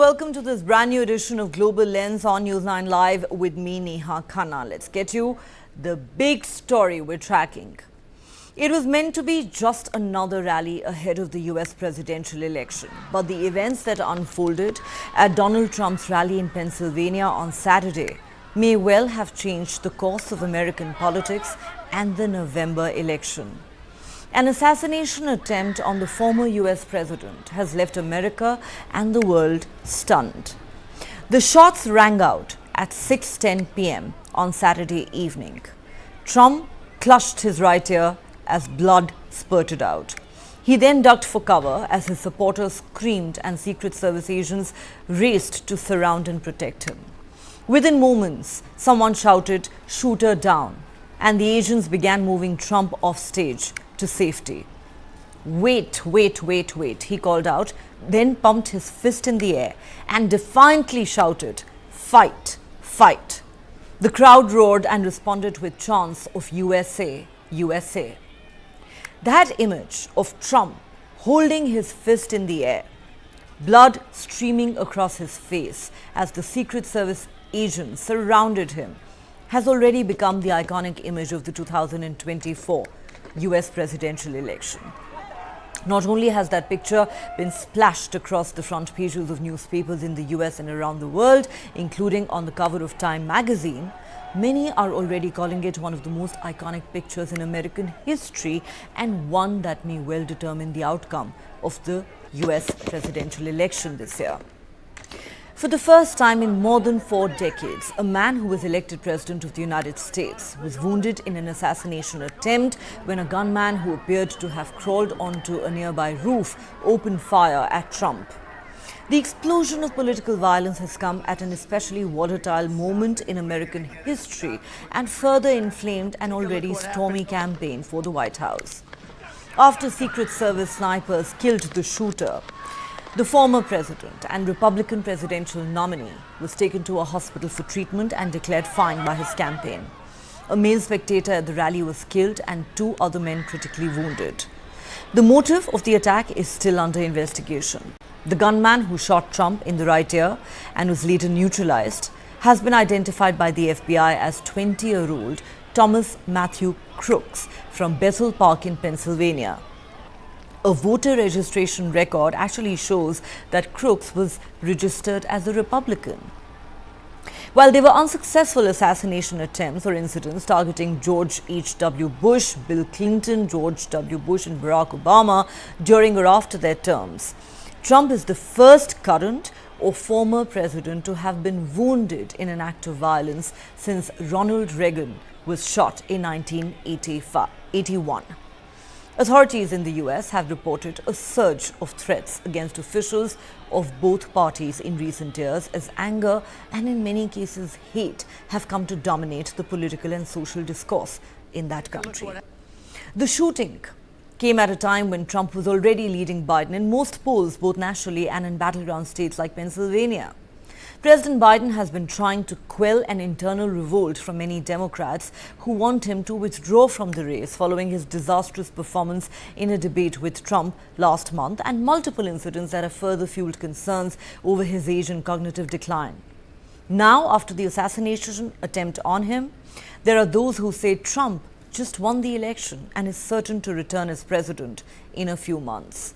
welcome to this brand new edition of Global Lens on News 9 Live with me, Neha Khanna. Let's get you the big story we're tracking. It was meant to be just another rally ahead of the US presidential election, but the events that unfolded at Donald Trump's rally in Pennsylvania on Saturday may well have changed the course of American politics and the November election. An assassination attempt on the former US president has left America and the world stunned. The shots rang out at 6:10 p.m. on Saturday evening. Trump clutched his right ear as blood spurted out. He then ducked for cover as his supporters screamed and Secret Service agents raced to surround and protect him. Within moments, someone shouted, "Shoot her down," and the agents began moving Trump off stage to safety. "Wait, wait, wait, wait," he called out, then pumped his fist in the air and defiantly shouted, "Fight, fight." The crowd roared and responded with chants of USA, USA. That image of Trump holding his fist in the air, blood streaming across his face as the Secret Service agents surrounded him, has already become the iconic image of the 2024 US presidential election. Not only has that picture been splashed across the front pages of newspapers in the US and around the world, including on the cover of Time magazine, many are already calling it one of the most iconic pictures in American history and one that may well determine the outcome of the US presidential election this year. For the first time in more than 4 decades, a man who was elected president of the United States was wounded in an assassination attempt when a gunman who appeared to have crawled onto a nearby roof opened fire at Trump. The explosion of political violence has come at an especially volatile moment in American history and further inflamed an already stormy campaign for the White House. After Secret Service snipers killed the shooter, the former president and Republican presidential nominee was taken to a hospital for treatment and declared fine by his campaign. A male spectator at the rally was killed and 2 other men critically wounded. The motive of the attack is still under investigation. The gunman who shot Trump in the right ear and was later neutralized has been identified by the FBI as 20-year-old Thomas Matthew Crooks from Bethel Park in Pennsylvania. A voter registration record actually shows that Crooks was registered as a Republican. While there were unsuccessful assassination attempts or incidents targeting George H.W. Bush, Bill Clinton, George W. Bush and Barack Obama during or after their terms, Trump is the first current or former president to have been wounded in an act of violence since Ronald Reagan was shot in 1981. Authorities in the US have reported a surge of threats against officials of both parties in recent years as anger and in many cases hate have come to dominate the political and social discourse in that country. The shooting came at a time when Trump was already leading Biden in most polls, both nationally and in battleground states like Pennsylvania. President Biden has been trying to quell an internal revolt from many Democrats who want him to withdraw from the race following his disastrous performance in a debate with Trump last month and multiple incidents that have further fueled concerns over his age and cognitive decline. Now, after the assassination attempt on him, there are those who say Trump just won the election and is certain to return as president in a few months.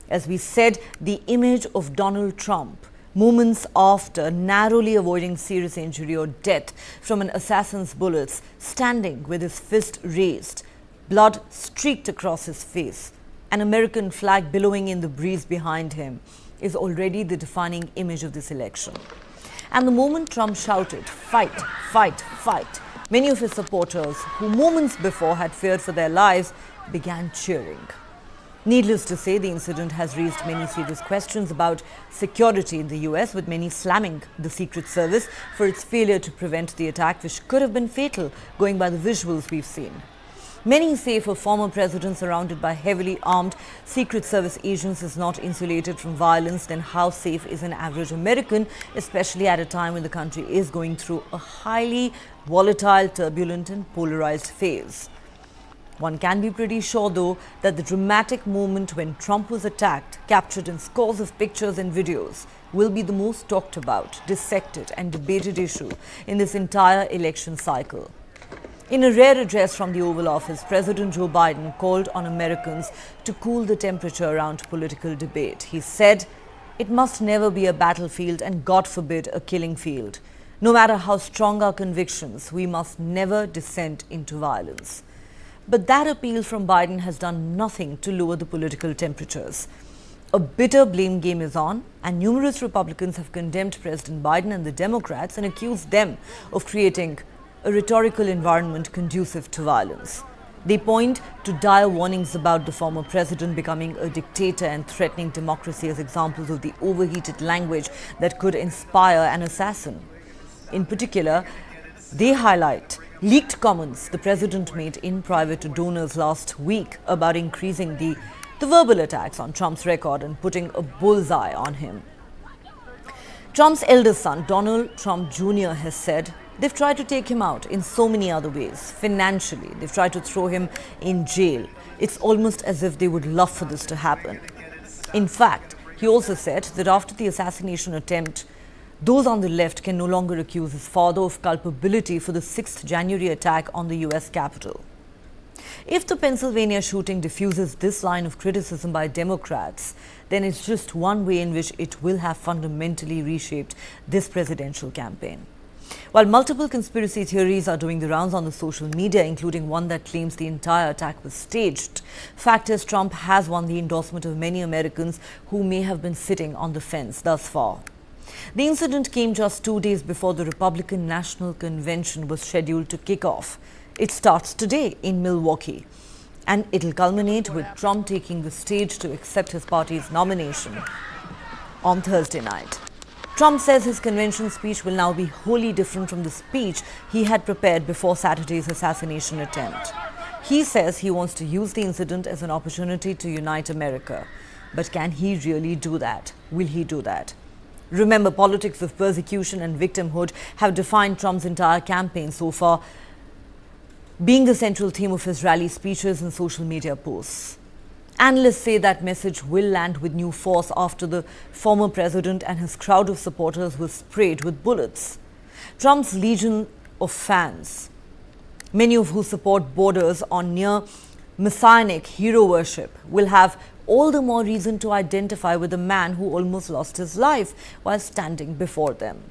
As we said, the image of Donald Trump moments after narrowly avoiding serious injury or death from an assassin's bullets, standing with his fist raised, blood streaked across his face, an American flag billowing in the breeze behind him, is already the defining image of this election. And the moment Trump shouted, "Fight, fight, fight," many of his supporters, who moments before had feared for their lives, began cheering. Needless to say, the incident has raised many serious questions about security in the US, with many slamming the Secret Service for its failure to prevent the attack, which could have been fatal, going by the visuals we've seen. Many say if a former president surrounded by heavily armed Secret Service agents is not insulated from violence, then how safe is an average American, especially at a time when the country is going through a highly volatile, turbulent and polarized phase? One can be pretty sure, though, that the dramatic moment when Trump was attacked, captured in scores of pictures and videos, will be the most talked about, dissected and debated issue in this entire election cycle. In a rare address from the Oval Office, President Joe Biden called on Americans to cool the temperature around political debate. He said, "It must never be a battlefield and, God forbid, a killing field. No matter how strong our convictions, we must never descend into violence." But that appeal from Biden has done nothing to lower the political temperatures. A bitter blame game is on, and numerous Republicans have condemned President Biden and the Democrats and accused them of creating a rhetorical environment conducive to violence. They point to dire warnings about the former president becoming a dictator and threatening democracy as examples of the overheated language that could inspire an assassin. In particular, they highlight leaked comments the president made in private to donors last week about increasing the verbal attacks on Trump's record and putting a bullseye on him. Trump's eldest son, Donald Trump Jr., has said they've tried to take him out in so many other ways. Financially, they've tried to throw him in jail. It's almost as if they would love for this to happen. In fact, he also said that after the assassination attempt, those on the left can no longer accuse his father of culpability for the 6th January attack on the US Capitol. If the Pennsylvania shooting diffuses this line of criticism by Democrats, then it's just one way in which it will have fundamentally reshaped this presidential campaign. While multiple conspiracy theories are doing the rounds on the social media, including one that claims the entire attack was staged, fact is Trump has won the endorsement of many Americans who may have been sitting on the fence thus far. The incident came just 2 days before the Republican National Convention was scheduled to kick off. It starts today in Milwaukee, and it'll culminate with Trump taking the stage to accept his party's nomination on Thursday night. Trump says his convention speech will now be wholly different from the speech he had prepared before Saturday's assassination attempt. He says he wants to use the incident as an opportunity to unite America. But can he really do that? Will he do that? Remember, politics of persecution and victimhood have defined Trump's entire campaign so far, being the central theme of his rally speeches and social media posts. Analysts say that message will land with new force after the former president and his crowd of supporters were sprayed with bullets. Trump's legion of fans, many of who support borders on near messianic hero worship, will have all the more reason to identify with the man who almost lost his life while standing before them.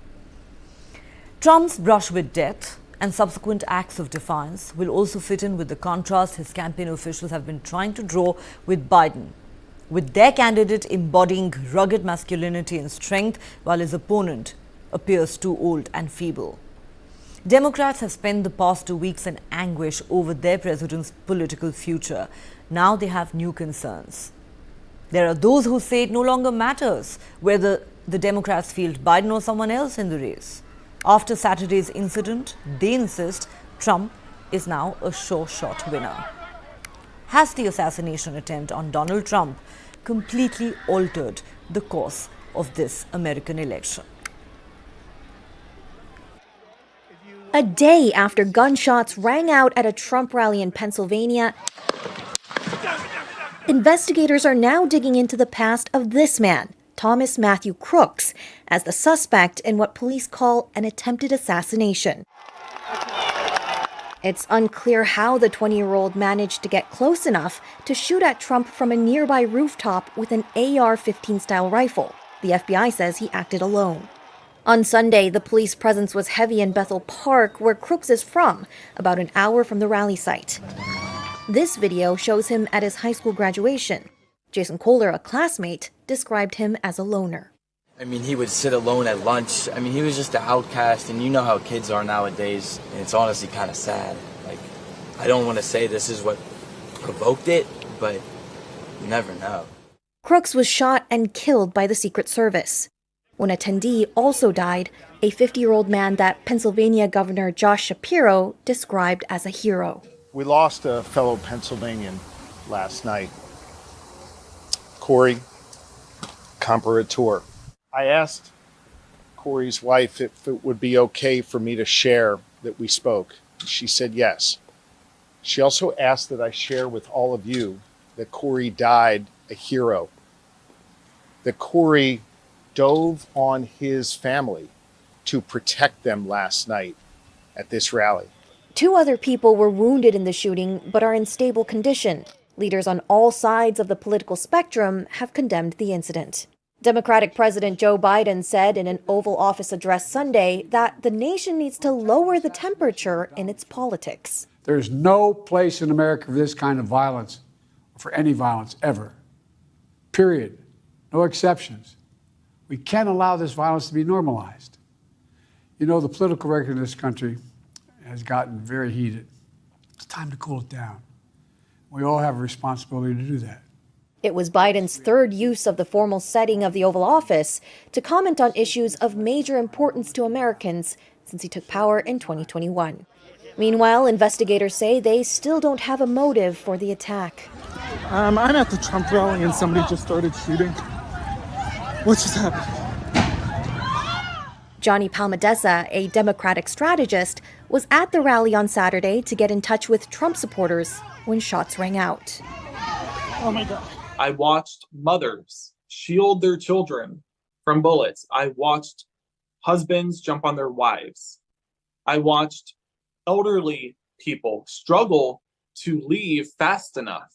Trump's brush with death and subsequent acts of defiance will also fit in with the contrast his campaign officials have been trying to draw with Biden, with their candidate embodying rugged masculinity and strength while his opponent appears too old and feeble. Democrats have spent the past 2 weeks in anguish over their president's political future. Now they have new concerns. There are those who say it no longer matters whether the Democrats field Biden or someone else in the race. After Saturday's incident, they insist Trump is now a sure shot winner. Has the assassination attempt on Donald Trump completely altered the course of this American election? A day after gunshots rang out at a Trump rally in Pennsylvania, investigators are now digging into the past of this man, Thomas Matthew Crooks, as the suspect in what police call an attempted assassination. It's unclear how the 20-year-old managed to get close enough to shoot at Trump from a nearby rooftop with an AR-15 style rifle. The FBI says he acted alone. On Sunday, the police presence was heavy in Bethel Park, where Crooks is from, about an hour from the rally site. This video shows him at his high school graduation. Jason Kohler, a classmate, described him as a loner. I mean, he would sit alone at lunch. I mean, he was just an outcast, and you know how kids are nowadays, and it's honestly kind of sad. Like, I don't want to say this is what provoked it, but you never know. Crooks was shot and killed by the Secret Service. One attendee also died, a 50-year-old man that Pennsylvania Governor Josh Shapiro described as a hero. We lost a fellow Pennsylvanian last night, Corey Comparator. I asked Corey's wife if it would be okay for me to share that we spoke. She said yes. She also asked that I share with all of you that Corey died a hero, that Corey dove on his family to protect them last night at this rally. 2 other people were wounded in the shooting but are in stable condition. Leaders on all sides of the political spectrum have condemned the incident. Democratic President Joe Biden said in an Oval Office address Sunday that the nation needs to lower the temperature in its politics. There's no place in America for this kind of violence, or for any violence ever. Period. No exceptions. We can't allow this violence to be normalized. You know, the political record in this country has gotten very heated. It's time to cool it down. We all have a responsibility to do that. It was Biden's third use of the formal setting of the Oval Office to comment on issues of major importance to Americans since he took power in 2021. Meanwhile, investigators say they still don't have a motive for the attack. I'm at the Trump rally and somebody just started shooting. What just happened? Johnny Palmadesa, a Democratic strategist, was at the rally on Saturday to get in touch with Trump supporters when shots rang out. Oh my God. I watched mothers shield their children from bullets. I watched husbands jump on their wives. I watched elderly people struggle to leave fast enough.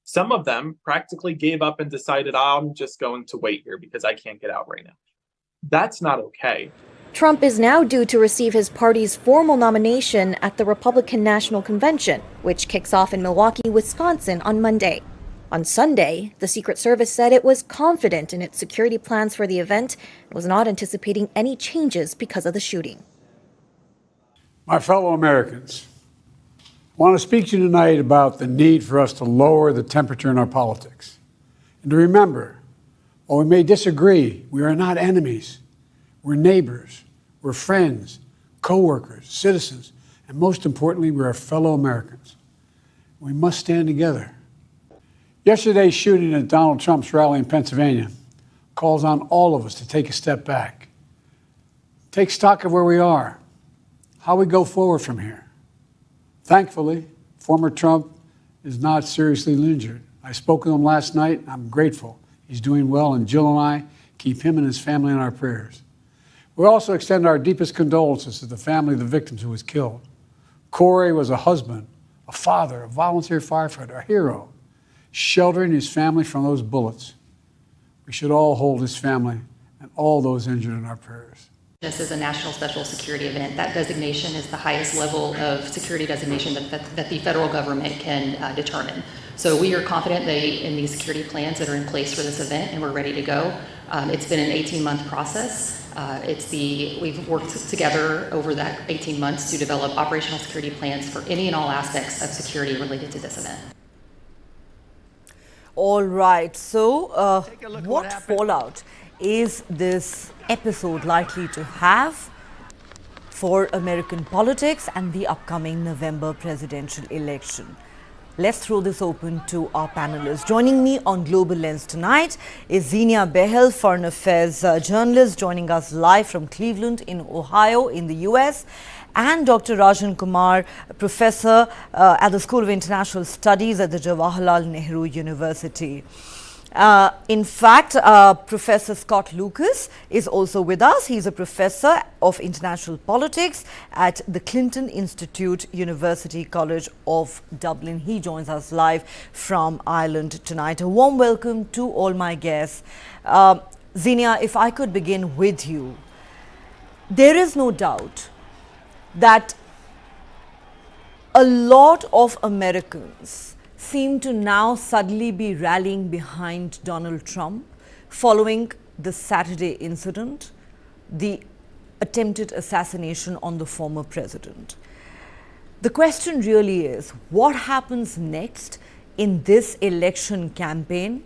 Some of them practically gave up and decided, I'm just going to wait here because I can't get out right now. That's not okay. Trump is now due to receive his party's formal nomination at the Republican National Convention, which kicks off in Milwaukee, Wisconsin on Monday. On Sunday, the Secret Service said it was confident in its security plans for the event and was not anticipating any changes because of the shooting. My fellow Americans, I want to speak to you tonight about the need for us to lower the temperature in our politics. And to remember, while we may disagree, we are not enemies. We're neighbors, we're friends, co-workers, citizens, and most importantly, we're fellow Americans. We must stand together. Yesterday's shooting at Donald Trump's rally in Pennsylvania calls on all of us to take a step back, take stock of where we are, how we go forward from here. Thankfully, former Trump is not seriously injured. I spoke with him last night. I'm grateful. He's doing well, and Jill and I keep him and his family in our prayers. We also extend our deepest condolences to the family of the victims who was killed. Corey was a husband, a father, a volunteer firefighter, a hero, sheltering his family from those bullets. We should all hold his family and all those injured in our prayers. This is a national special security event. That designation is the highest level of security designation that the federal government can determine. So we are confident in these security plans that are in place for this event, and we're ready to go. It's been an 18-month process. We've worked together over that 18 months to develop operational security plans for any and all aspects of security related to this event. All right, so what fallout is this episode likely to have for American politics and the upcoming November presidential election? Let's throw this open to our panelists. Joining me on Global Lens tonight is Zinnia Behel, foreign affairs journalist, joining us live from Cleveland in Ohio in the US, and Dr. Rajan Kumar, professor at the School of International Studies at the Jawaharlal Nehru University. In fact, Professor Scott Lucas is also with us. He's a professor of international politics at the Clinton Institute, University College of Dublin. He joins us live from Ireland tonight. A warm welcome to all my guests. Zinnia, if I could begin with you. There is no doubt that a lot of Americans seem to now suddenly be rallying behind Donald Trump following the Saturday incident, the attempted assassination on the former president. The question really is, what happens next in this election campaign?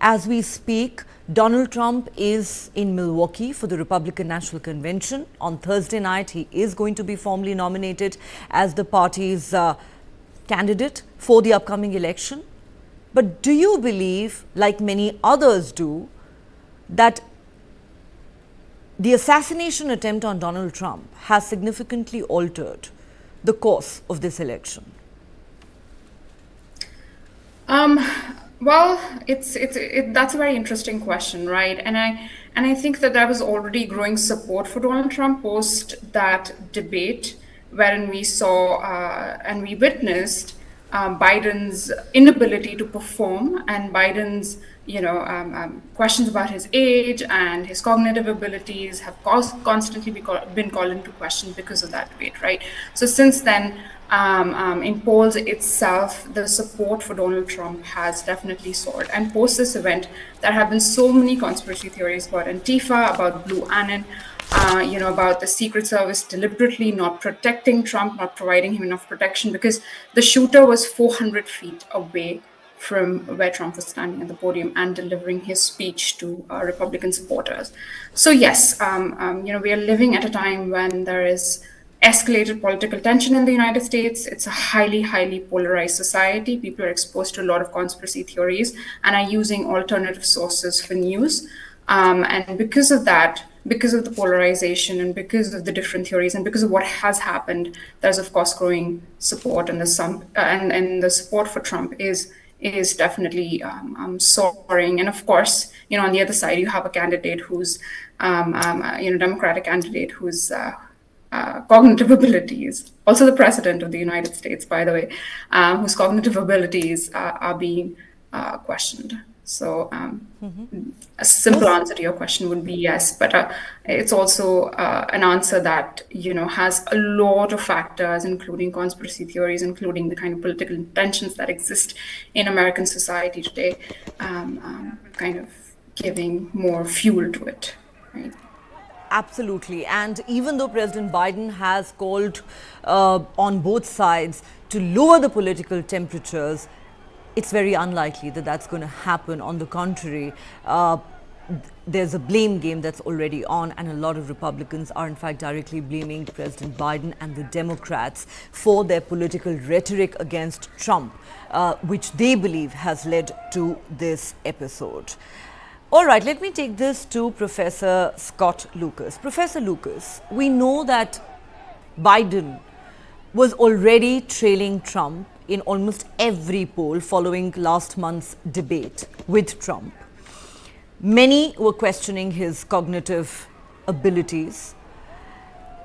As we speak, Donald Trump is in Milwaukee for the Republican National Convention. On Thursday night, he is going to be formally nominated as the party's candidate for the upcoming election. But do you believe, like many others do, that the assassination attempt on Donald Trump has significantly altered the course of this election? Um, well, that's a very interesting question, right? And I think that there was already growing support for Donald Trump post that debate, wherein we saw and we witnessed Biden's inability to perform and Biden's questions about his age and his cognitive abilities have constantly been called into question because of that debate, right? So since then, in polls itself, the support for Donald Trump has definitely soared. And post this event, there have been so many conspiracy theories about Antifa, about Blue Anon, about the Secret Service deliberately not protecting Trump, not providing him enough protection because the shooter was 400 feet away from where Trump was standing at the podium and delivering his speech to Republican supporters. So yes, we are living at a time when there is escalated political tension in the United States. It's a highly, highly polarized society. People are exposed to a lot of conspiracy theories and are using alternative sources for news. And because of that, because of the polarization and because of the different theories and because of what has happened, there's of course growing support, and the support for Trump is definitely soaring. And of course, on the other side, you have a candidate who's, Democratic candidate who's cognitive abilities, also the president of the United States, by the way, whose cognitive abilities are being questioned. So a simple answer to your question would be yes, but it's also an answer that has a lot of factors, including conspiracy theories, including the kind of political tensions that exist in American society today, kind of giving more fuel to it, right? Absolutely. And even though President Biden has called on both sides to lower the political temperatures, it's very unlikely that that's going to happen. On the contrary, there's a blame game that's already on, and a lot of Republicans are in fact directly blaming President Biden and the Democrats for their political rhetoric against Trump, which they believe has led to this episode. All right, let me take this to Professor Scott Lucas. Professor Lucas, we know that Biden was already trailing Trump in almost every poll following last month's debate with Trump. Many were questioning his cognitive abilities.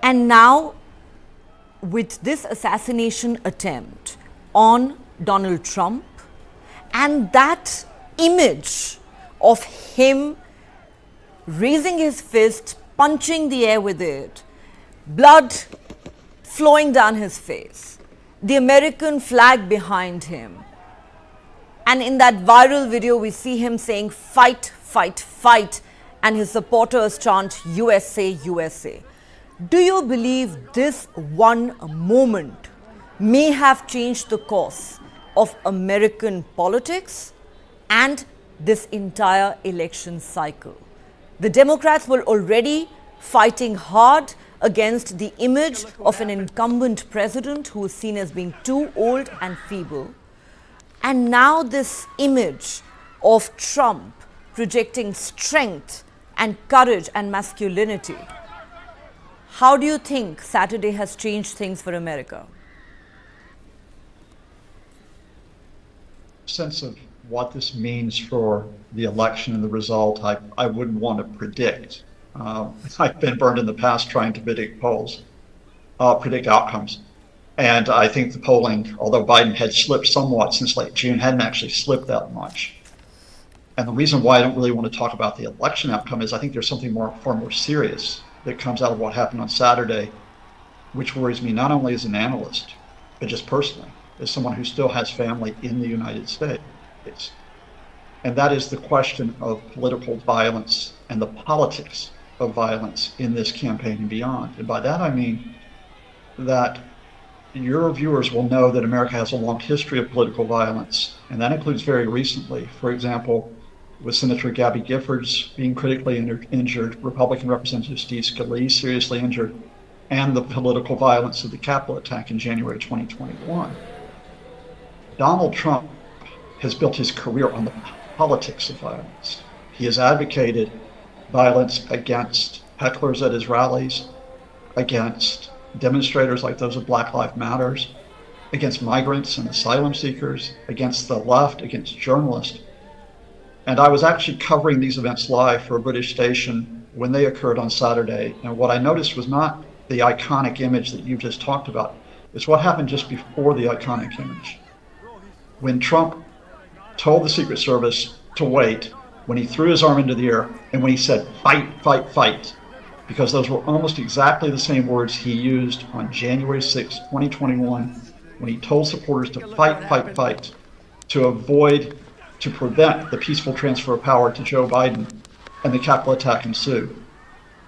And now, with this assassination attempt on Donald Trump and that image of him raising his fist, punching the air with it, blood flowing down his face, the American flag behind him. And in that viral video, we see him saying, "Fight, fight, fight," and his supporters chant, "USA, USA." Do you believe this one moment may have changed the course of American politics and this entire election cycle? The Democrats were already fighting hard against the image of an incumbent president who is seen as being too old and feeble. And now this image of Trump projecting strength and courage and masculinity. How do you think Saturday has changed things for America? Sense of what this means for the election and the result, I wouldn't want to predict. I've been burned in the past trying to predict polls, predict outcomes. And I think the polling, although Biden had slipped somewhat since late June, hadn't actually slipped that much. And the reason why I don't really want to talk about the election outcome is I think there's something far more serious that comes out of what happened on Saturday, which worries me not only as an analyst, but just personally, as someone who still has family in the United States. And that is the question of political violence and the politics of violence in this campaign and beyond. And by that I mean that your viewers will know that America has a long history of political violence, and that includes very recently, for example, with Senator Gabby Giffords being critically injured, Republican Representative Steve Scalise seriously injured, and the political violence of the Capitol attack in January 2021. Donald Trump has built his career on the politics of violence. He has advocated violence against hecklers at his rallies, against demonstrators like those of Black Lives Matter, against migrants and asylum seekers, against the left, against journalists. And I was actually covering these events live for a British station when they occurred on Saturday. And what I noticed was not the iconic image that you just talked about. It's what happened just before the iconic image. When Trump told the Secret Service to wait, when he threw his arm into the air, and when he said, fight, fight, fight, because those were almost exactly the same words he used on January 6, 2021, when he told supporters to fight, fight, fight, to prevent the peaceful transfer of power to Joe Biden, and the Capitol attack ensued.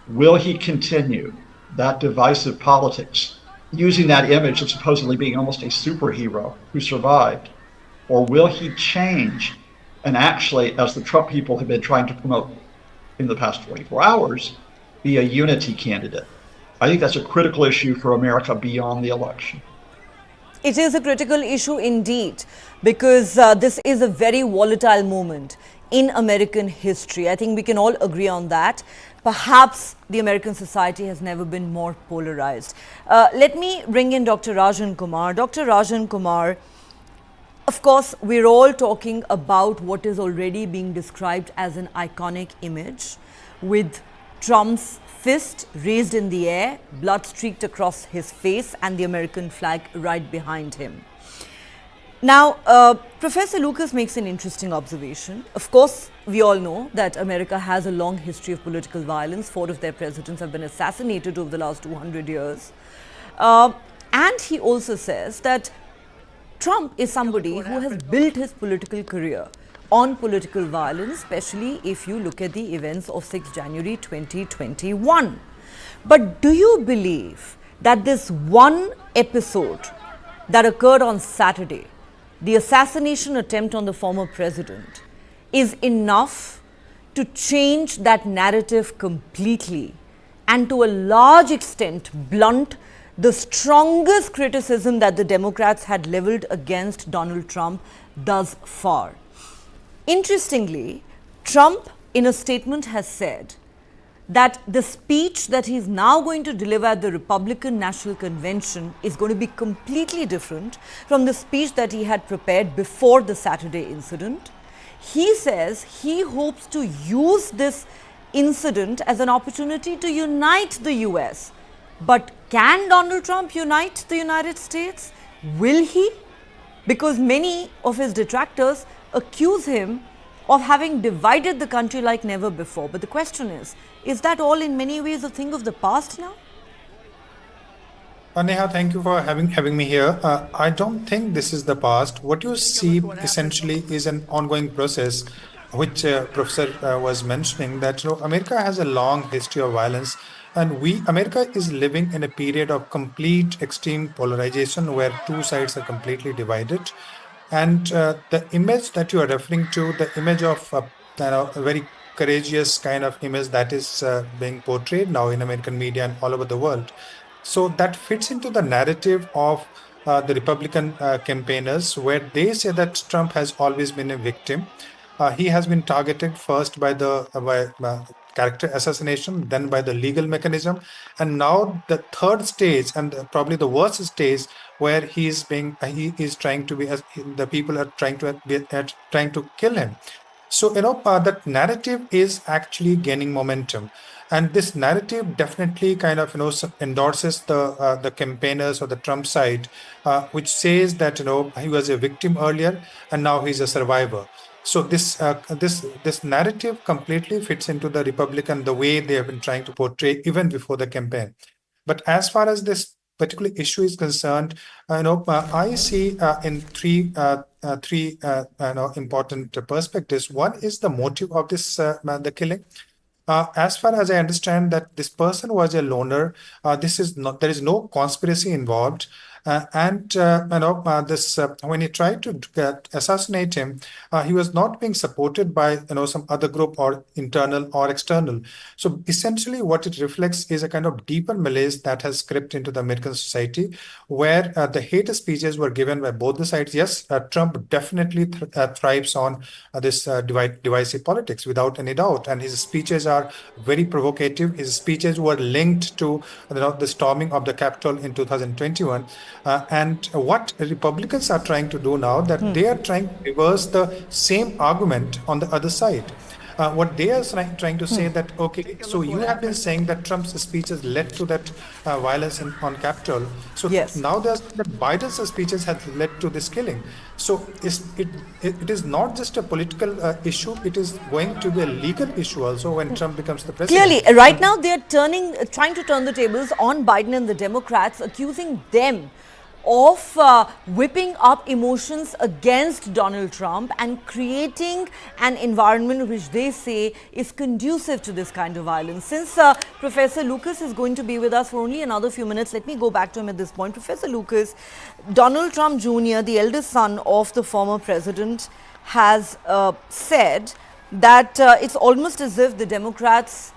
Will he continue that divisive politics, using that image of supposedly being almost a superhero who survived? Or will he change and actually, as the Trump people have been trying to promote in the past 24 hours, be a unity candidate? I think that's a critical issue for America beyond the election. It is a critical issue indeed, because this is a very volatile moment in American history. I think we can all agree on that. Perhaps the American society has never been more polarized. Let me bring in Dr. Rajan Kumar. Dr. Rajan Kumar, of course, we're all talking about what is already being described as an iconic image, with Trump's fist raised in the air, blood streaked across his face, and the American flag right behind him. Now, Professor Lucas makes an interesting observation. Of course, we all know that America has a long history of political violence. 4 of their presidents have been assassinated over the last 200 years. And he also says that Trump is somebody who has built his political career on political violence, especially if you look at the events of 6 January 2021. But do you believe that this one episode that occurred on Saturday, the assassination attempt on the former president, is enough to change that narrative completely and to a large extent blunt the strongest criticism that the Democrats had leveled against Donald Trump thus far? Interestingly, Trump in a statement has said that the speech that he's now going to deliver at the Republican National Convention is going to be completely different from the speech that he had prepared before the Saturday incident. He says he hopes to use this incident as an opportunity to unite the US. But can Donald Trump unite the United States? Will he? Because many of his detractors accuse him of having divided the country like never before. But the question is that all in many ways a thing of the past now? Neha, thank you for having me here. I don't think this is the past. What you see essentially is an ongoing process, which Professor was mentioning, that America has a long history of violence, and America is living in a period of complete extreme polarization where 2 sides are completely divided. And the image that you are referring to, the image of a very courageous kind of image that is being portrayed now in American media and all over the world. So that fits into the narrative of the Republican campaigners, where they say that Trump has always been a victim. He has been targeted first by the character assassination, then by the legal mechanism, and now the third stage, and probably the worst stage, where he is trying to be, the people are trying to kill him. So that narrative is actually gaining momentum, and this narrative definitely kind of endorses the campaigners or the Trump side, which says that he was a victim earlier and now he's a survivor. So this narrative completely fits into the Republican, the way they have been trying to portray even before the campaign. But as far as this particular issue is concerned, I see in three important perspectives. One is the motive of this the killing. As far as I understand, that this person was a loner. There is no conspiracy involved. When he tried to assassinate him, he was not being supported by some other group, or internal or external. So essentially, what it reflects is a kind of deeper malaise that has crept into the American society, where the hate speeches were given by both the sides. Yes, Trump definitely thrives on this divisive politics, without any doubt, and his speeches are very provocative. His speeches were linked to the storming of the Capitol in 2021. And what Republicans are trying to do now, that they are trying to reverse the same argument on the other side. What they are trying to say that, okay, so you have been saying that Trump's speeches led to that violence on Capitol. So now there's that Biden's speeches have led to this killing. So it is not just a political issue, it is going to be a legal issue also when Trump becomes the president. Clearly, right now they're trying to turn the tables on Biden and the Democrats, accusing them of whipping up emotions against Donald Trump and creating an environment which they say is conducive to this kind of violence. Since Professor Lucas is going to be with us for only another few minutes, let me go back to him at this point. Professor Lucas, Donald Trump Jr., the eldest son of the former president, has said that it's almost as if the Democrats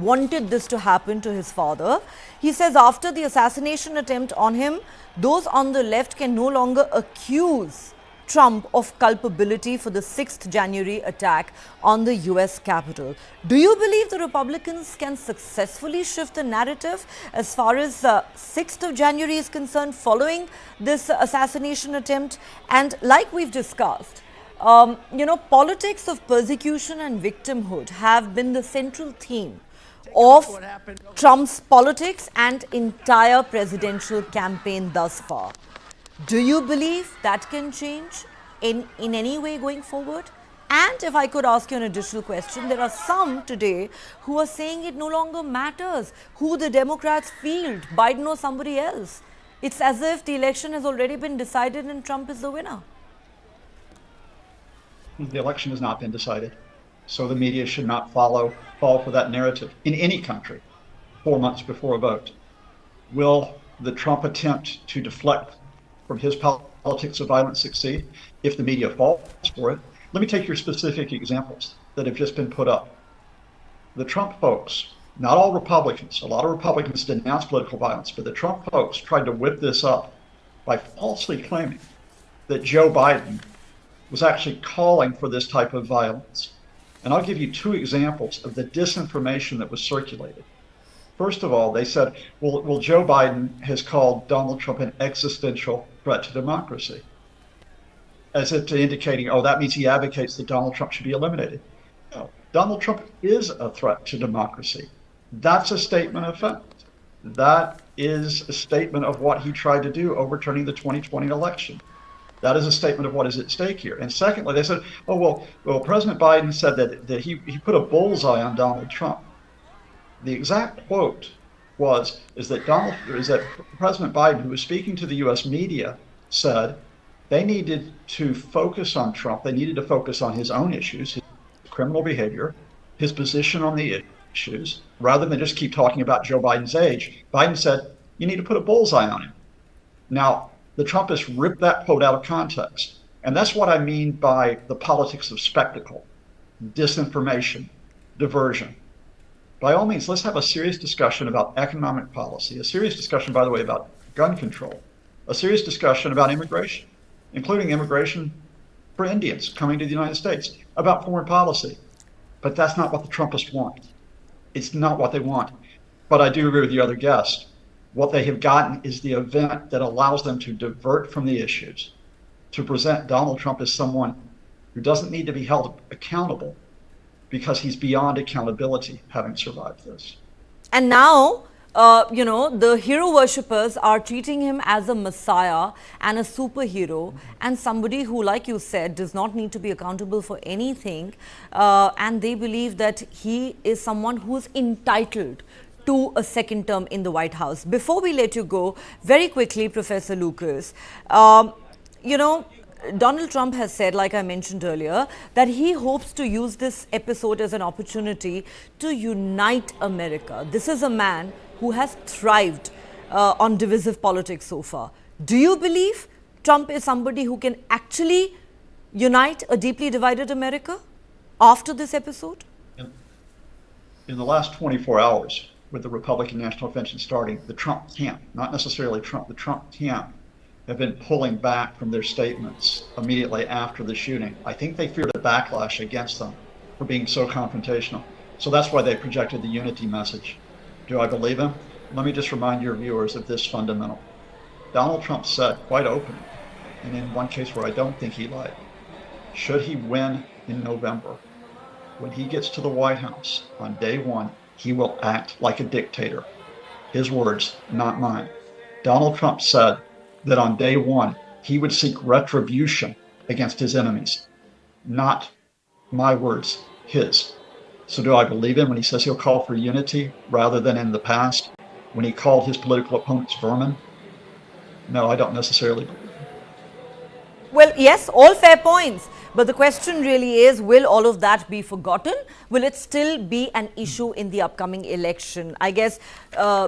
wanted this to happen to his father. He says after the assassination attempt on him, those on the left can no longer accuse Trump of culpability for the 6th January attack on the US Capitol. Do you believe the Republicans can successfully shift the narrative as far as 6th of January is concerned following this assassination attempt? And like we've discussed, politics of persecution and victimhood have been the central theme of Trump's politics and entire presidential campaign thus far. Do you believe that can change in any way going forward? And if I could ask you an additional question, there are some today who are saying it no longer matters who the Democrats field, Biden or somebody else. It's as if the election has already been decided and Trump is the winner. The election has not been decided. So the media should not fall for that narrative in any country 4 months before a vote. Will the Trump attempt to deflect from his politics of violence succeed if the media falls for it? Let me take your specific examples that have just been put up. The Trump folks, not all Republicans, a lot of Republicans denounced political violence, but the Trump folks tried to whip this up by falsely claiming that Joe Biden was actually calling for this type of violence. And I'll give you 2 examples of the disinformation that was circulated. First of all, they said, well, Joe Biden has called Donald Trump an existential threat to democracy, as if to indicating, oh, that means he advocates that Donald Trump should be eliminated. No, Donald Trump is a threat to democracy. That's a statement of fact. That is a statement of what he tried to do, overturning the 2020 election. That is a statement of what is at stake here. And secondly, they said, oh, well, President Biden said that he put a bullseye on Donald Trump. The exact quote is that President Biden, who was speaking to the U.S. media, said they needed to focus on Trump. They needed to focus on his own issues, his criminal behavior, his position on the issues, rather than just keep talking about Joe Biden's age. Biden said, you need to put a bullseye on him. Now, the Trumpists ripped that quote out of context. And that's what I mean by the politics of spectacle, disinformation, diversion. By all means, let's have a serious discussion about economic policy, a serious discussion, by the way, about gun control, a serious discussion about immigration, including immigration for Indians coming to the United States, about foreign policy. But that's not what the Trumpists want. It's not what they want. But I do agree with the other guest. What they have gotten is the event that allows them to divert from the issues, to present Donald Trump as someone who doesn't need to be held accountable because he's beyond accountability, having survived this. And now, the hero worshippers are treating him as a messiah and a superhero and somebody who, like you said, does not need to be accountable for anything. And they believe that he is someone who's entitled to a second term in the White House. Before we let you go, very quickly, Professor Lucas, Donald Trump has said, like I mentioned earlier, that he hopes to use this episode as an opportunity to unite America. This is a man who has thrived on divisive politics so far. Do you believe Trump is somebody who can actually unite a deeply divided America after this episode? In the last 24 hours, with the Republican National Convention starting, the Trump camp, not necessarily Trump, the Trump camp have been pulling back from their statements immediately after the shooting. I think they feared a backlash against them for being so confrontational. So that's why they projected the unity message. Do I believe him? Let me just remind your viewers of this fundamental. Donald Trump said quite openly, and in one case where I don't think he lied, should he win in November, when he gets to the White House on day one, he will act like a dictator. His words, not mine. Donald Trump said that on day one, he would seek retribution against his enemies. Not my words, his. So do I believe him when he says he'll call for unity rather than in the past, when he called his political opponents vermin? No, I don't necessarily believe him. Well, yes, all fair points. But the question really is, will all of that be forgotten? Will it still be an issue in the upcoming election? I guess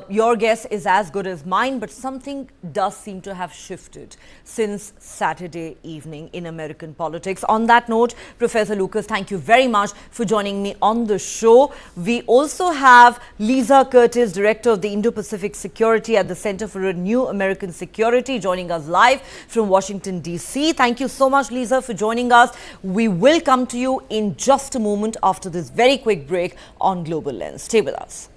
your guess is as good as mine, but something does seem to have shifted since Saturday evening in American politics. On that note, Professor Lucas, thank you very much for joining me on the show. We also have Lisa Curtis, Director of the Indo-Pacific Security at the Center for a New American Security, joining us live from Washington, D.C. Thank you so much, Lisa, for joining us. We will come to you in just a moment after this very quick break on Global Lens. Stay with us.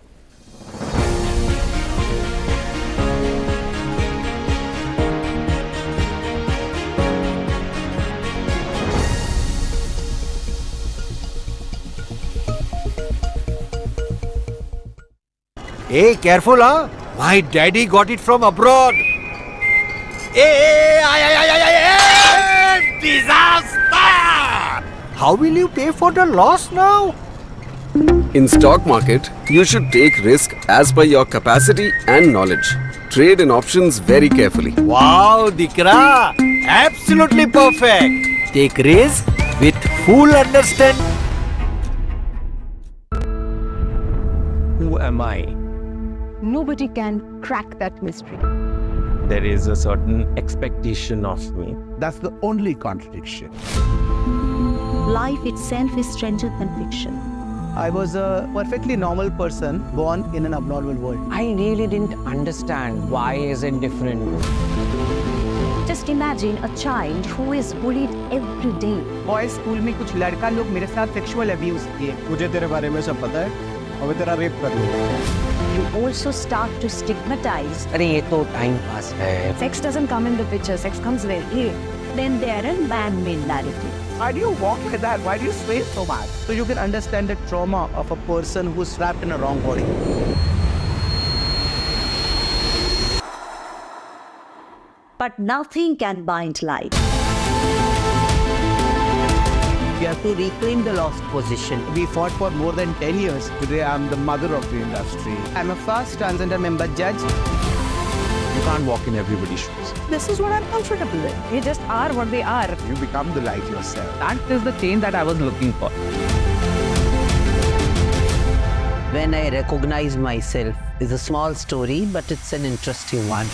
Hey, careful, huh? My daddy got it from abroad. Hey, disaster! How will you pay for the loss now? In stock market, you should take risk as per your capacity and knowledge. Trade in options very carefully. Wow, Dikra! Absolutely perfect! Take risk with full understanding. Who am I? Nobody can crack that mystery. There is a certain expectation of me. That's the only contradiction. Life itself is stranger than fiction. I was a perfectly normal person born in an abnormal world. I really didn't understand why is it different. Just imagine a child who is bullied every day. Boys school में कुछ लड़का लोग मेरे साथ sexual abuse किए. मुझे तेरे बारे में सब पता है और मैं तेरा रेप कर दूँगा. You also start to stigmatize. अरे ये तो time pass है. Sex doesn't come in the picture. Sex comes later. Then there are man-made narratives. Why do you walk like that? Why do you sway so much? So you can understand the trauma of a person who's trapped in a wrong body. But nothing can bind life. We have to reclaim the lost position. We fought for more than 10 years. Today I'm the mother of the industry. I'm a first transgender member judge. You can't walk in everybody's shoes. This is what I'm comfortable with. They just are what they are. You become the light yourself. That is the change that I was looking for. When I recognize myself is a small story, but it's an interesting one.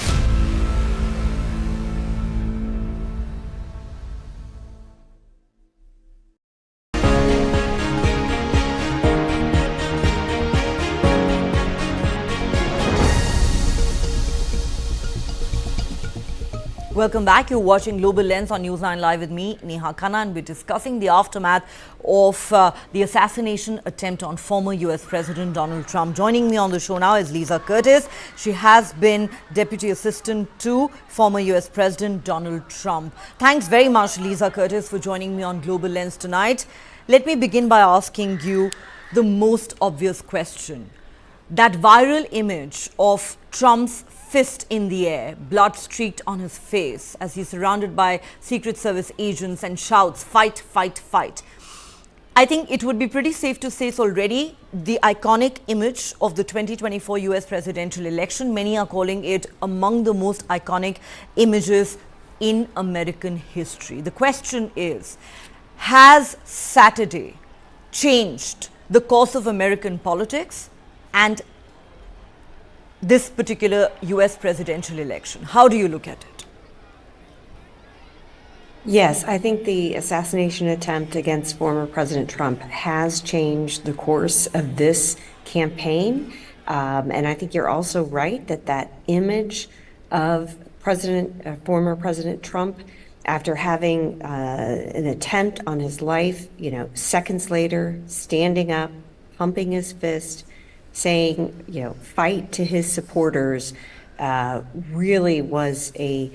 Welcome back. You're watching Global Lens on Newsline Live with me, Neha Khanna, and we're discussing the aftermath of the assassination attempt on former US President Donald Trump. Joining me on the show now is Lisa Curtis. She has been Deputy Assistant to former US President Donald Trump. Thanks very much, Lisa Curtis, for joining me on Global Lens tonight. Let me begin by asking you the most obvious question. That viral image of Trump's fist in the air, blood streaked on his face as he's surrounded by Secret Service agents and shouts, "Fight, fight, fight." I think it would be pretty safe to say it's already the iconic image of the 2024 US presidential election. Many are calling it among the most iconic images in American history. The question is, has Saturday changed the course of American politics and this particular US presidential election? How do you look at it? Yes, I think the assassination attempt against former President Trump has changed the course of this campaign. And I think you're also right that that image of former President Trump, after having an attempt on his life, seconds later, standing up, pumping his fist, saying, fight to his supporters, really was a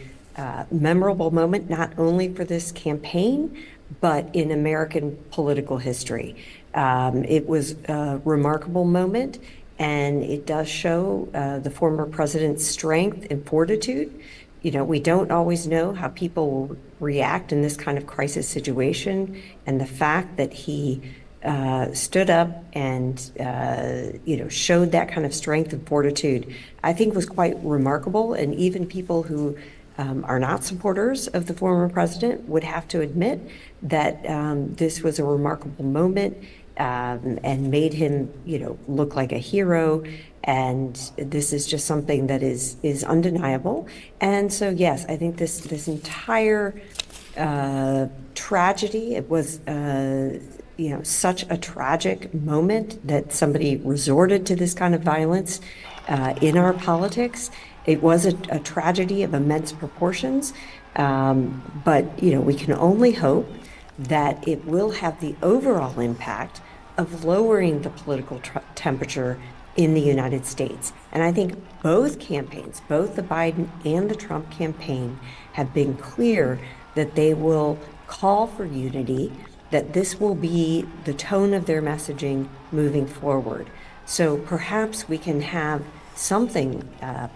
memorable moment, not only for this campaign, but in American political history. It was a remarkable moment, and it does show the former president's strength and fortitude. You know, we don't always know how people will react in this kind of crisis situation, and the fact that he stood up and showed that kind of strength and fortitude, I think was quite remarkable. And even people who are not supporters of the former president would have to admit that this was a remarkable moment and made him, look like a hero. And this is just something that is undeniable. And so, yes, I think this entire tragedy, it was such a tragic moment that somebody resorted to this kind of violence in our politics. It was a tragedy of immense proportions, but we can only hope that it will have the overall impact of lowering the political temperature in the United States. And I think both campaigns, both the Biden and the Trump campaign, have been clear that they will call for unity, that this will be the tone of their messaging moving forward. So perhaps we can have something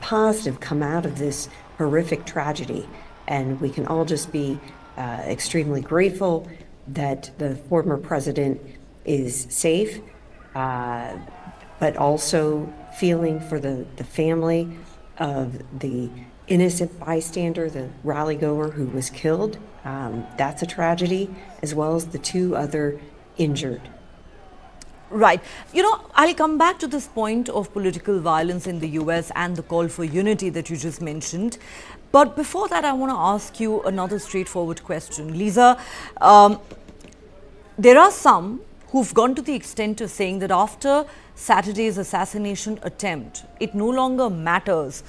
positive come out of this horrific tragedy, and we can all just be extremely grateful that the former president is safe, but also feeling for the family of the innocent bystander, the rally goer who was killed. That's a tragedy, as well as the two other injured. Right. I'll come back to this point of political violence in the US and the call for unity that you just mentioned. But before that, I want to ask you another straightforward question. Lisa, there are some who've gone to the extent of saying that after Saturday's assassination attempt, it no longer matters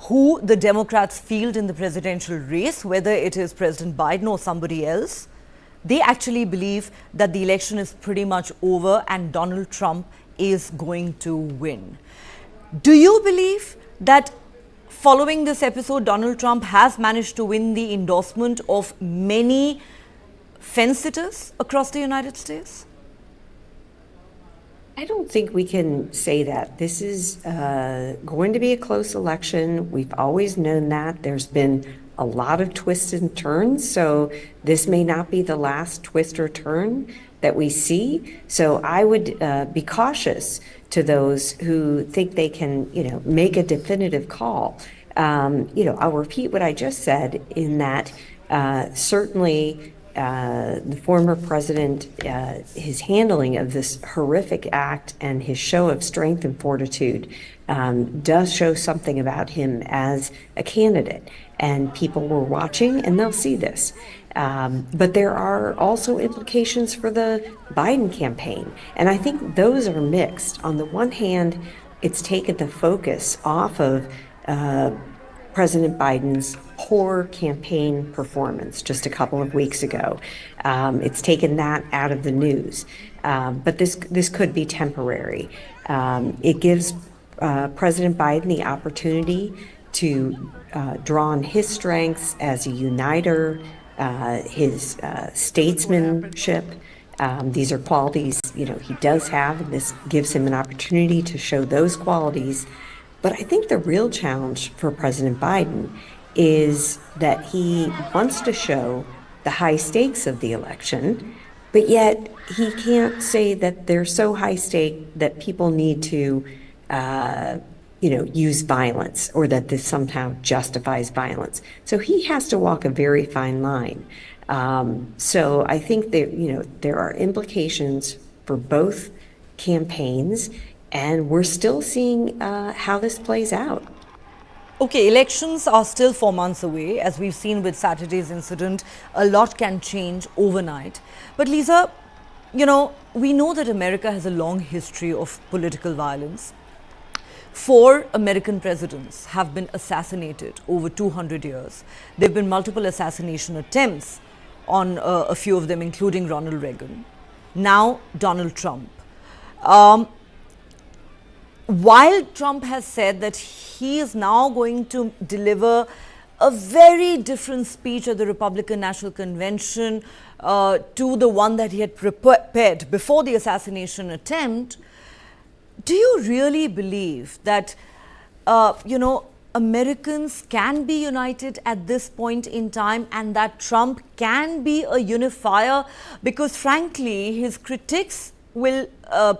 who the Democrats field in the presidential race, whether it is President Biden or somebody else. They actually believe that the election is pretty much over and Donald Trump is going to win. Do you believe that following this episode, Donald Trump has managed to win the endorsement of many fence-sitters across the United States? I don't think we can say that. This is going to be a close election. We've always known that. There's been a lot of twists and turns, so this may not be the last twist or turn that we see. So I would be cautious to those who think they can, make a definitive call. I'll repeat what I just said in that certainly the former president, his handling of this horrific act and his show of strength and fortitude does show something about him as a candidate. And people were watching, and they'll see this. But there are also implications for the Biden campaign. And I think those are mixed. On the one hand, it's taken the focus off of President Biden's poor campaign performance just a couple of weeks ago. It's taken that out of the news. But this could be temporary. It gives President Biden the opportunity to draw on his strengths as a uniter, his statesmanship. These are qualities, he does have, and this gives him an opportunity to show those qualities. But I think the real challenge for President Biden is that he wants to show the high stakes of the election, but yet he can't say that they're so high stake that people need to use violence or that this somehow justifies violence. So he has to walk a very fine line. So I think that, there are implications for both campaigns, and we're still seeing how this plays out. Okay, elections are still 4 months away. As we've seen with Saturday's incident, a lot can change overnight. But Lisa, we know that America has a long history of political violence. 4 American presidents have been assassinated over 200 years. There have been multiple assassination attempts on a few of them, including Ronald Reagan. Now, Donald Trump. while Trump has said that he is now going to deliver a very different speech at the Republican National Convention to the one that he had prepared before the assassination attempt, do you really believe that, Americans can be united at this point in time and that Trump can be a unifier? Because frankly, his critics will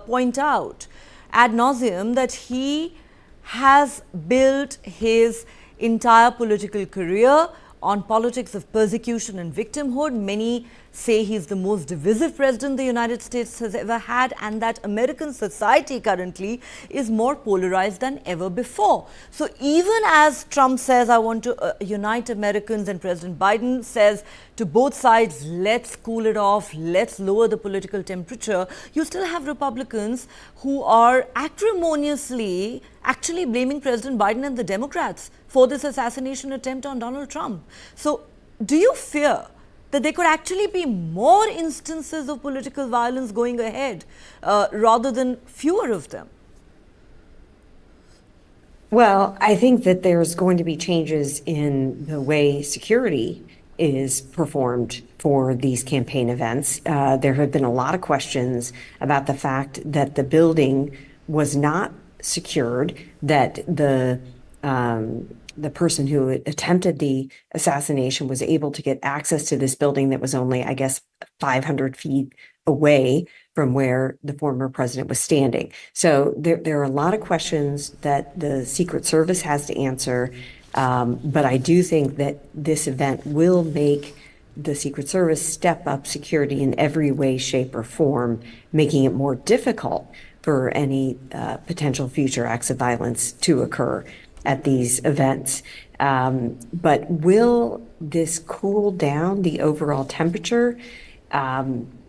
point out ad nauseum that he has built his entire political career on politics of persecution and victimhood. Many say he's the most divisive president the United States has ever had, and that American society currently is more polarized than ever before. So even as Trump says, I want to unite Americans, and President Biden says to both sides, let's cool it off, let's lower the political temperature, you still have Republicans who are acrimoniously actually blaming President Biden and the Democrats for this assassination attempt on Donald Trump. So do you fear that there could actually be more instances of political violence going ahead rather than fewer of them? Well, I think that there's going to be changes in the way security is performed for these campaign events. There have been a lot of questions about the fact that the building was not secured, that the person who attempted the assassination was able to get access to this building that was only, I guess, 500 feet away from where the former president was standing. So there are a lot of questions that the Secret Service has to answer. But I do think that this event will make the Secret Service step up security in every way, shape, or form, making it more difficult for any potential future acts of violence to occur at these events. But will this cool down the overall temperature?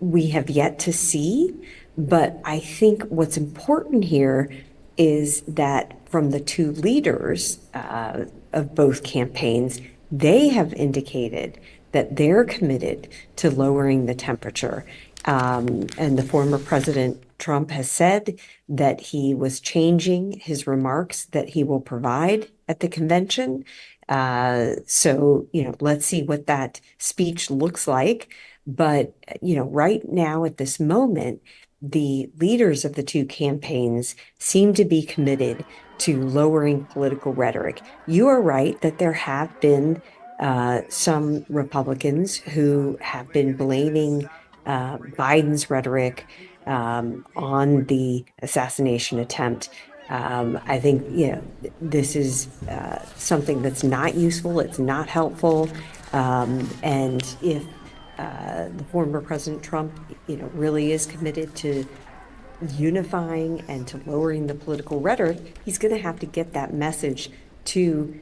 We have yet to see. But I think what's important here is that from the two leaders of both campaigns, they have indicated that they're committed to lowering the temperature. And the former President Trump has said that he was changing his remarks that he will provide at the convention. So, let's see what that speech looks like. But, right now at this moment, the leaders of the two campaigns seem to be committed to lowering political rhetoric. You are right that there have been some Republicans who have been blaming Biden's rhetoric on the assassination attempt. I think, this is something that's not useful. It's not helpful. And if the former President Trump, really is committed to unifying and to lowering the political rhetoric, he's going to have to get that message to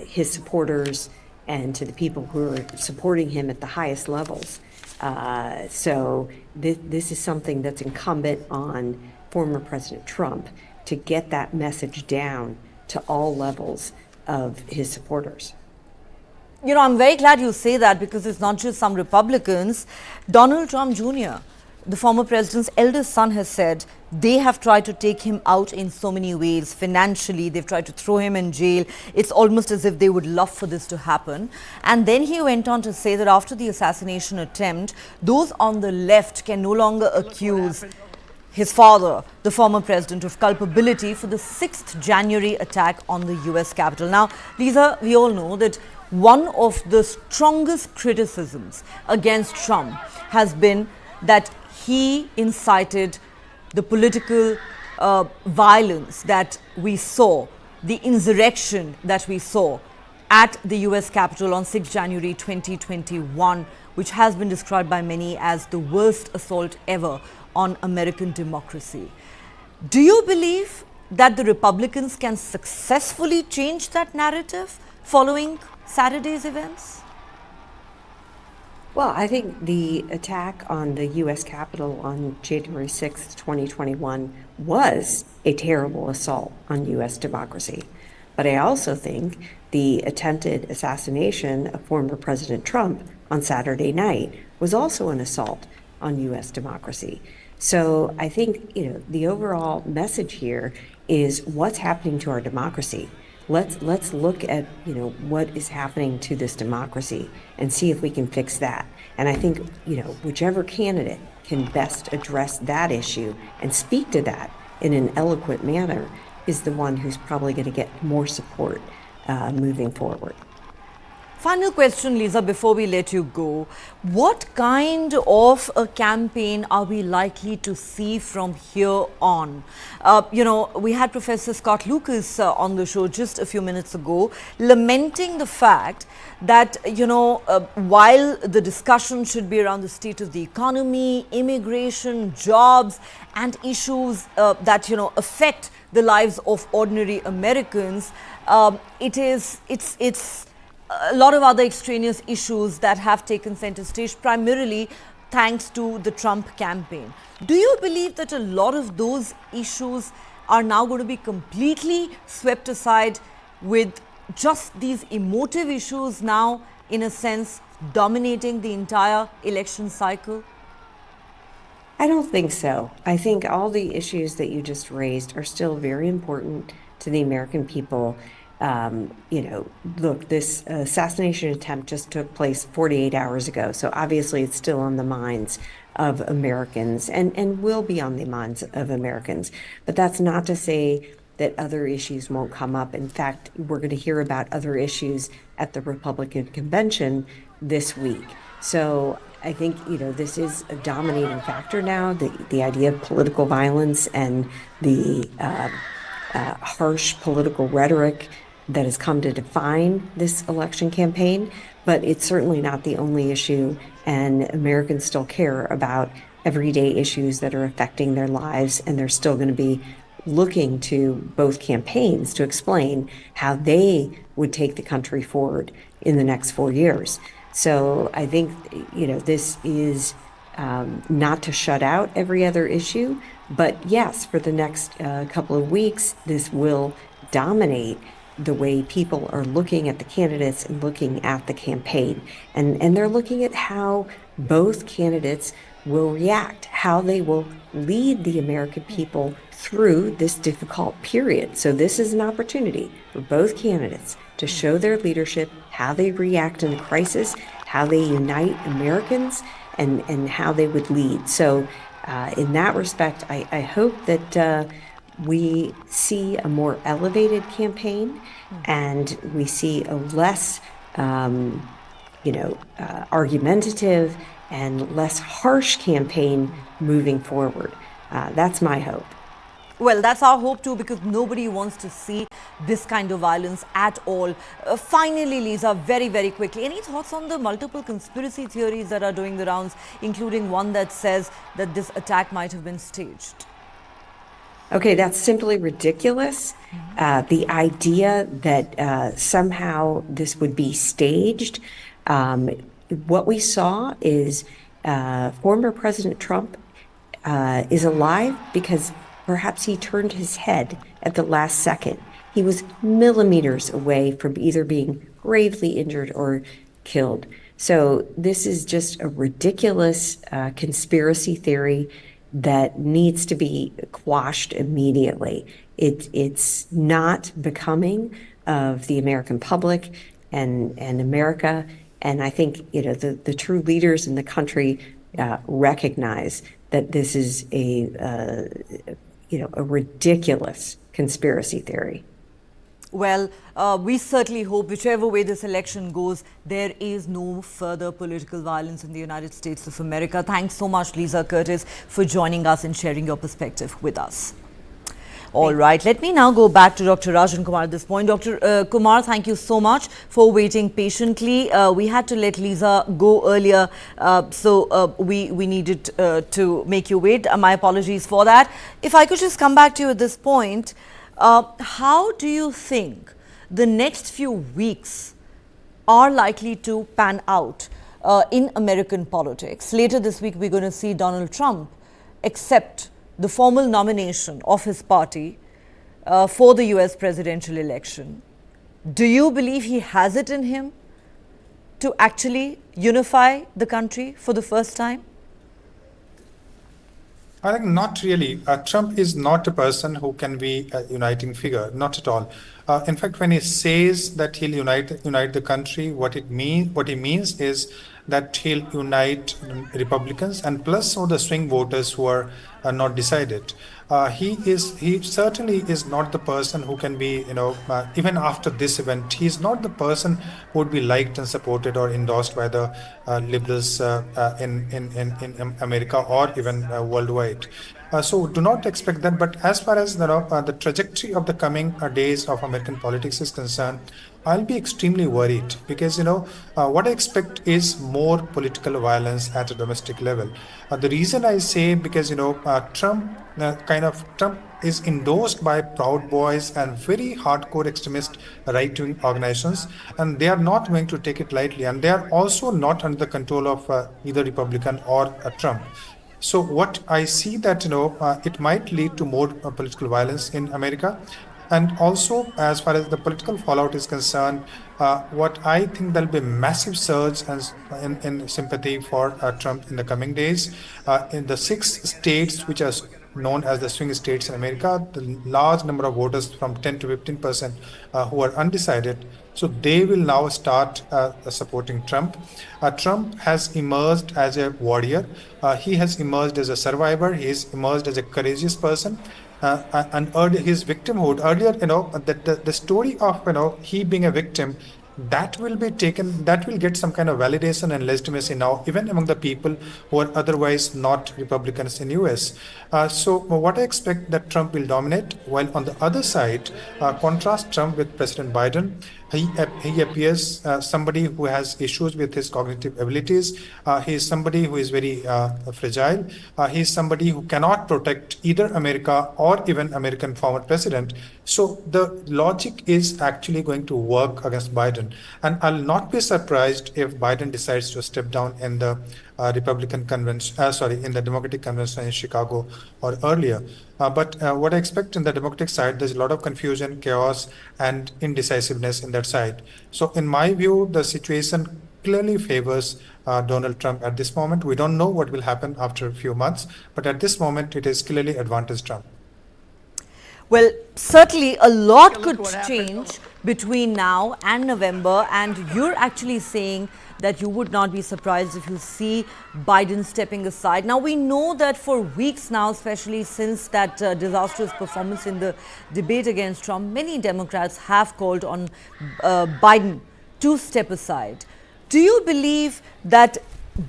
his supporters and to the people who are supporting him at the highest levels. So this is something that's incumbent on former President Trump to get that message down to all levels of his supporters. I'm very glad you say that, because it's not just some Republicans. Donald Trump Jr., the former president's eldest son, has said they have tried to take him out in so many ways. Financially, they've tried to throw him in jail. It's almost as if they would love for this to happen. And then he went on to say that after the assassination attempt, those on the left can no longer accuse his father, the former president, of culpability for the 6th January attack on the US Capitol. Now, Lisa, we all know that one of the strongest criticisms against Trump has been that he incited the political violence that we saw, the insurrection that we saw at the US Capitol on 6 January 2021, which has been described by many as the worst assault ever on American democracy. Do you believe that the Republicans can successfully change that narrative following Saturday's events? Well, I think the attack on the U.S. Capitol on January 6th, 2021 was a terrible assault on U.S. democracy. But I also think the attempted assassination of former President Trump on Saturday night was also an assault on U.S. democracy. So I think, the overall message here is what's happening to our democracy. Let's look at, what is happening to this democracy and see if we can fix that. And I think, whichever candidate can best address that issue and speak to that in an eloquent manner is the one who's probably going to get more support moving forward. Final question, Lisa, before we let you go. What kind of a campaign are we likely to see from here on? We had Professor Scott Lucas on the show just a few minutes ago, lamenting the fact that, while the discussion should be around the state of the economy, immigration, jobs, and issues that, affect the lives of ordinary Americans, it's a lot of other extraneous issues that have taken center stage, primarily thanks to the Trump campaign. Do you believe that a lot of those issues are now going to be completely swept aside with just these emotive issues now, in a sense, dominating the entire election cycle? I don't think so. I think all the issues that you just raised are still very important to the American people. Look, this assassination attempt just took place 48 hours ago. So obviously it's still on the minds of Americans and will be on the minds of Americans. But that's not to say that other issues won't come up. In fact, we're going to hear about other issues at the Republican convention this week. So I think, this is a dominating factor now, the idea of political violence and the harsh political rhetoric that has come to define this election campaign, but it's certainly not the only issue, and Americans still care about everyday issues that are affecting their lives, and they're still going to be looking to both campaigns to explain how they would take the country forward in the next 4 years. So I think, this is not to shut out every other issue, but yes, for the next couple of weeks, this will dominate the way people are looking at the candidates and looking at the campaign. And they're looking at how both candidates will react, how they will lead the American people through this difficult period. So this is an opportunity for both candidates to show their leadership, how they react in a crisis, how they unite Americans, and how they would lead. So in that respect, I hope that we see a more elevated campaign and we see a less, argumentative and less harsh campaign moving forward. That's my hope. Well, that's our hope too, because nobody wants to see this kind of violence at all. Finally, Lisa, very, very quickly, any thoughts on the multiple conspiracy theories that are doing the rounds, including one that says that this attack might have been staged? Okay, that's simply ridiculous. The idea that somehow this would be staged. What we saw is former President Trump is alive because perhaps he turned his head at the last second. He was millimeters away from either being gravely injured or killed. So this is just a ridiculous conspiracy theory that needs to be quashed immediately. It's not becoming of the American public and America. And I think the true leaders in the country recognize that this is a ridiculous conspiracy theory. Well, we certainly hope, whichever way this election goes, there is no further political violence in the United States of America. Thanks so much, Lisa Curtis, for joining us and sharing your perspective with us. All right, let me now go back to Dr. Rajan Kumar at this point. Dr. Kumar, thank you so much for waiting patiently. We had to let Lisa go earlier, so we needed to make you wait. My apologies for that. If I could just come back to you at this point, how do you think the next few weeks are likely to pan out in American politics? Later this week, we're going to see Donald Trump accept the formal nomination of his party for the US presidential election. Do you believe he has it in him to actually unify the country for the first time? I think not really. Trump is not a person who can be a uniting figure, not at all. In fact, when he says that he'll unite the country, what he means is that he'll unite Republicans and plus all the swing voters who are not decided. He certainly is not the person who can be, even after this event, he's not the person who would be liked and supported or endorsed by the liberals in America or even worldwide. So do not expect that. But as far as the trajectory of the coming days of American politics is concerned, I'll be extremely worried because what I expect is more political violence at a domestic level. The reason I say because Trump is endorsed by Proud Boys and very hardcore extremist right-wing organizations, and they are not going to take it lightly, and they are also not under the control of either Republican or Trump. So what I see that it might lead to more political violence in America. And also, as far as the political fallout is concerned, what I think there'll be a massive surge in sympathy for Trump in the coming days. In the 6 states which are known as the swing states in America, the large number of voters from 10 to 15% who are undecided. So they will now start supporting Trump. Trump has emerged as a warrior. He has emerged as a survivor. He has emerged as a courageous person. And his victimhood earlier, the story of he being a victim, that will get some kind of validation and legitimacy now, even among the people who are otherwise not Republicans in US. So what I expect that Trump will dominate, while on the other side, contrast Trump with President Biden. He appears somebody who has issues with his cognitive abilities. He is somebody who is very fragile. He is somebody who cannot protect either America or even American former president. So the logic is actually going to work against Biden. And I'll not be surprised if Biden decides to step down in the Republican convention, in the Democratic convention in Chicago or earlier. But what I expect in the Democratic side, there's a lot of confusion, chaos, and indecisiveness in that side. So in my view, the situation clearly favors Donald Trump at this moment. We don't know what will happen after a few months, but at this moment, it is clearly advantage Trump. Well, certainly a lot could change between now and November, and you're actually saying that you would not be surprised if you see Biden stepping aside. Now, we know that for weeks now, especially since that disastrous performance in the debate against Trump, many Democrats have called on Biden to step aside. Do you believe that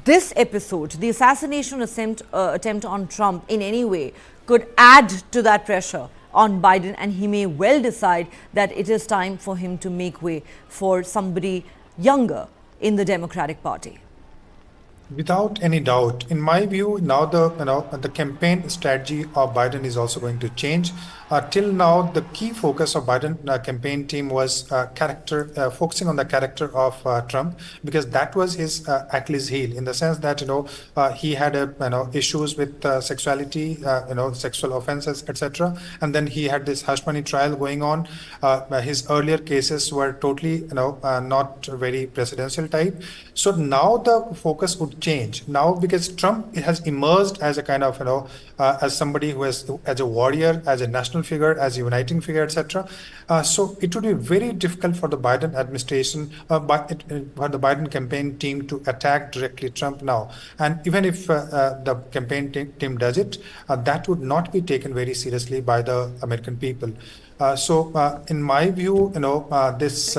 this episode, the assassination attempt on Trump in any way, could add to that pressure on Biden, and he may well decide that it is time for him to make way for somebody younger in the Democratic Party? Without any doubt, in my view, now the campaign strategy of Biden is also going to change. Till now, the key focus of Biden campaign team was focusing on the character of Trump, because that was his Achilles heel, in the sense that he had issues with sexuality, sexual offenses, etc. And then he had this hush money trial going on. His earlier cases were totally not very presidential type. So now the focus would change now, because Trump has emerged as a kind of as somebody who is as a warrior, as a national figure, as a uniting figure, etc. So it would be very difficult for the Biden administration, for the Biden campaign team to attack directly Trump now. And even if the campaign team does it, that would not be taken very seriously by the American people. So in my view, this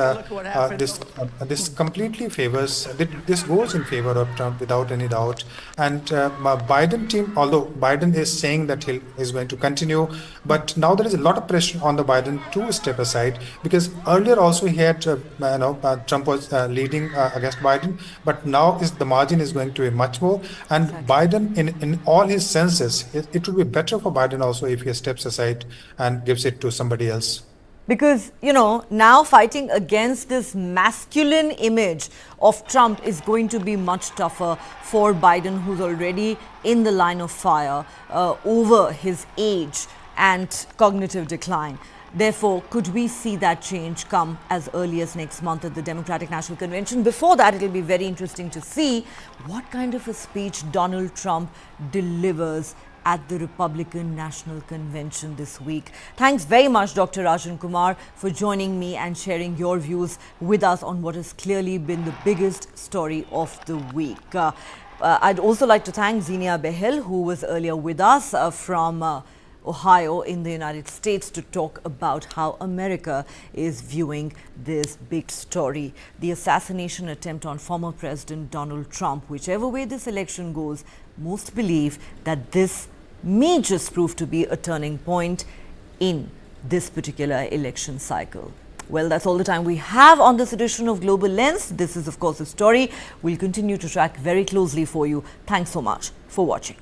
completely favors, this goes in favor of Trump without any doubt. And Biden team, although Biden is saying that he is going to continue, but now there is a lot of pressure on the Biden to step aside, because earlier also he had, Trump was leading against Biden, but now the margin is going to be much more. And Biden, in all his senses, it would be better for Biden also if he steps aside and gives it to somebody else. Because, now fighting against this masculine image of Trump is going to be much tougher for Biden, who's already in the line of fire over his age and cognitive decline. Therefore, could we see that change come as early as next month at the Democratic National Convention? Before that, it'll be very interesting to see what kind of a speech Donald Trump delivers at the Republican National Convention this week. Thanks very much, Dr. Rajan Kumar, for joining me and sharing your views with us on what has clearly been the biggest story of the week. I'd also like to thank Zinia Behel, who was earlier with us from Ohio in the United States, to talk about how America is viewing this big story, the assassination attempt on former President Donald Trump. Whichever way this election goes, most believe that this may just prove to be a turning point in this particular election cycle. Well, that's all the time we have on this edition of Global Lens. This is, of course, a story we'll continue to track very closely for you. Thanks so much for watching.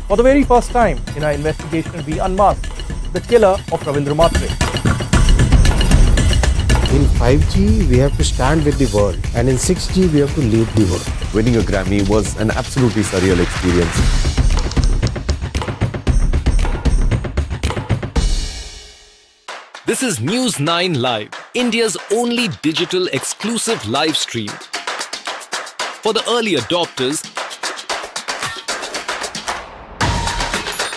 For the very first time in our investigation, we unmasked the killer of Ravindra Matre. In 5G, we have to stand with the world, and in 6G, we have to lead the world. Winning a Grammy was an absolutely surreal experience. This is News 9 Live, India's only digital exclusive live stream. For the early adopters,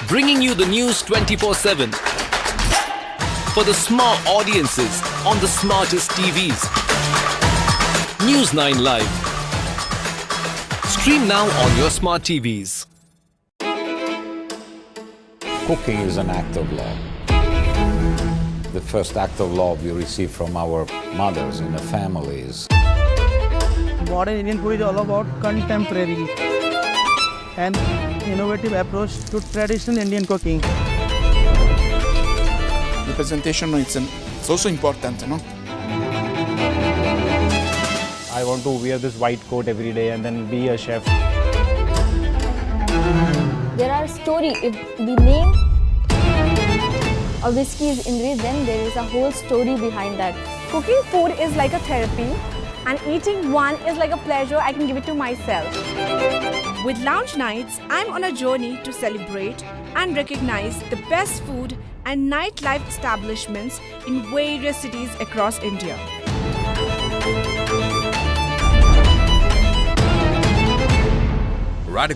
bringing you the news 24/7. For the smart audiences on the smartest TVs. News 9 Live. Stream now on your smart TVs. Cooking is an act of love. The first act of love we receive from our mothers in the families. Modern Indian food is all about contemporary and innovative approach to traditional Indian cooking. The presentation it's also important, no? I want to wear this white coat every day and then be a chef. There are stories. If the name of whiskey is Indri, then there is a whole story behind that. Cooking food is like a therapy, and eating one is like a pleasure I can give it to myself. With Lounge Nights, I'm on a journey to celebrate and recognize the best food and nightlife establishments in various cities across India.